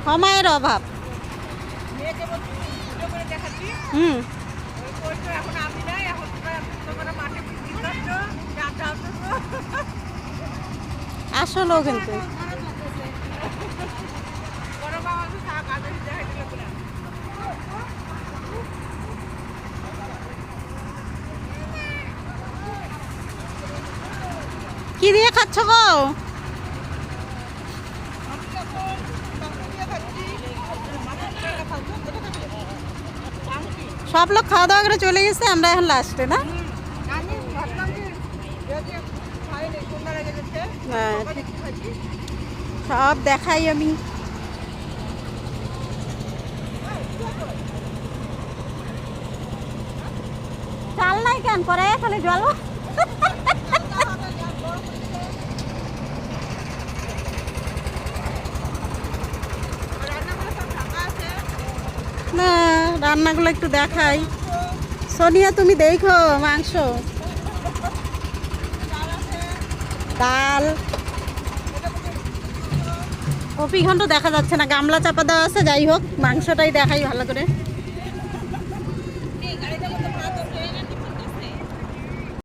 সময়ের অভাব। হুম, আসলেও কিন্তু কি দিয়ে খাচ্ছ গো? সব লোক খাওয়া দাওয়া করে চলে গেছে, আমরা এখন লাস্টে না? হ্যাঁ, সব দেখাই আমি। চাল নাই কেন করে খালি জল। না, রান্নাগুলো একটু দেখাই। সোনিয়া তুমি দেখো মাংস, ডাল, কপি ঘন্ট দেখা যাচ্ছে না, গামলা চাপা দেওয়া আছে। যাই হোক, মাংসটাই দেখাই ভালো করে।